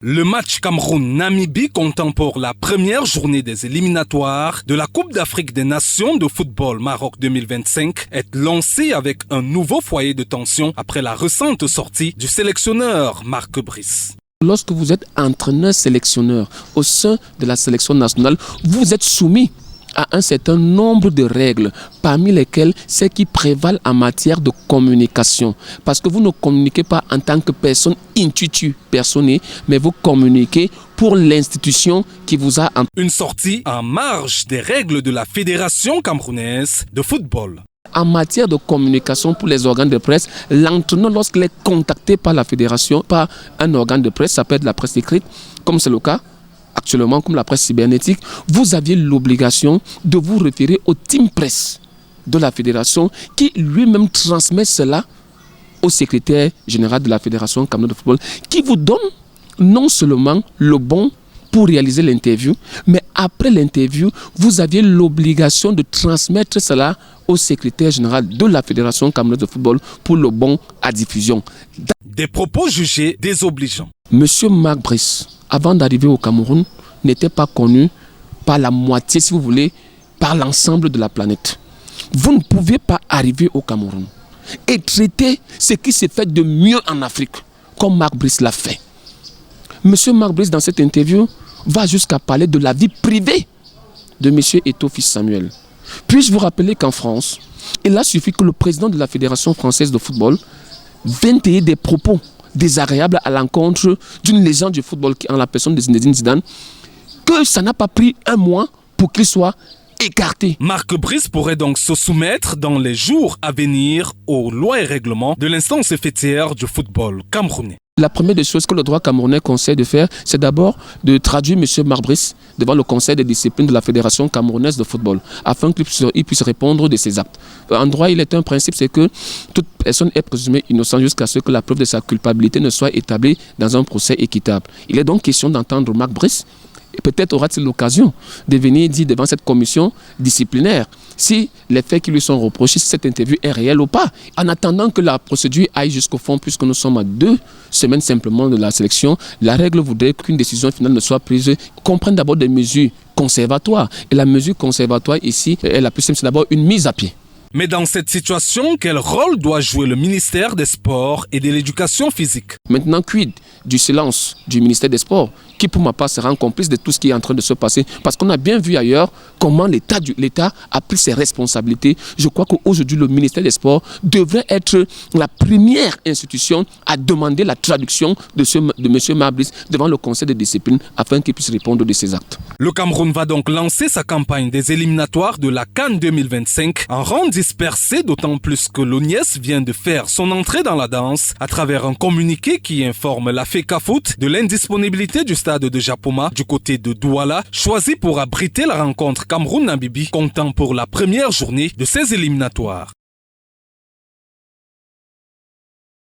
Le match Cameroun-Namibie comptant pour la première journée des éliminatoires de la Coupe d'Afrique des Nations de football Maroc 2025 est lancé avec un nouveau foyer de tension après la récente sortie du sélectionneur Marc Brice. Lorsque vous êtes entraîneur-sélectionneur au sein de la sélection nationale, vous êtes soumis à un certain nombre de règles, parmi lesquelles celles qui prévalent en matière de communication. Parce que vous ne communiquez pas en tant que personne personnée, mais vous communiquez pour l'institution qui vous a... Une sortie en marge des règles de la Fédération camerounaise de football. En matière de communication pour les organes de presse, l'entraîneur, lorsqu'il est contacté par la fédération, par un organe de presse, ça peut être la presse écrite, comme c'est le cas actuellement, comme la presse cybernétique, vous aviez l'obligation de vous référer au team presse de la fédération qui lui-même transmet cela au secrétaire général de la fédération camerounaise de football, qui vous donne non seulement le bon pour réaliser l'interview, mais après l'interview, vous aviez l'obligation de transmettre cela au secrétaire général de la Fédération camerounaise de football pour le bon à diffusion. Des propos jugés désobligeants. Monsieur Marc Brice, avant d'arriver au Cameroun, n'était pas connu par la moitié, si vous voulez, par l'ensemble de la planète. Vous ne pouvez pas arriver au Cameroun et traiter ce qui s'est fait de mieux en Afrique, comme Marc Brice l'a fait. Monsieur Marc Brice, dans cette interview, va jusqu'à parler de la vie privée de monsieur Eto'o Fils Samuel. Puis-je vous rappeler qu'en France, il a suffi que le président de la Fédération française de football vienne tenir des propos désagréables à l'encontre d'une légende du football en la personne de Zinedine Zidane, que ça n'a pas pris un mois pour qu'il soit écarté. Marc Brice pourrait donc se soumettre dans les jours à venir aux lois et règlements de l'instance fêtière du football camerounais. La première des choses que le droit camerounais conseille de faire, c'est d'abord de traduire M. Marc Brice devant le conseil de discipline de la Fédération camerounaise de football, afin qu'il puisse répondre de ses actes. En droit, il est un principe, c'est que toute personne est présumée innocente jusqu'à ce que la preuve de sa culpabilité ne soit établie dans un procès équitable. Il est donc question d'entendre Marc Brice, et peut-être aura-t-il l'occasion de venir dire devant cette commission disciplinaire si les faits qui lui sont reprochés, si cette interview est réelle ou pas. En attendant que la procédure aille jusqu'au fond, puisque nous sommes à 2 semaines simplement de la sélection, la règle voudrait qu'une décision finale ne soit prise, qu'on prenne d'abord des mesures conservatoires. Et la mesure conservatoire ici est la plus simple, c'est d'abord une mise à pied. Mais dans cette situation, quel rôle doit jouer le ministère des Sports et de l'Éducation physique? Maintenant, quid du silence du ministère des Sports, qui pour ma part sera complice de tout ce qui est en train de se passer, parce qu'on a bien vu ailleurs comment l'État a pris ses responsabilités. Je crois qu'aujourd'hui, le ministère des Sports devrait être la première institution à demander la traduction de M. Marc Brice devant le conseil de discipline afin qu'il puisse répondre de ses actes. Le Cameroun va donc lancer sa campagne des éliminatoires de la CAN 2025 en rang dispersé, d'autant plus que l'ONIES vient de faire son entrée dans la danse à travers un communiqué qui informe la FECAFOOT de l'indisponibilité du stade de Japoma du côté de Douala, choisi pour abriter la rencontre Cameroun-Namibie comptant pour la première journée de ces éliminatoires.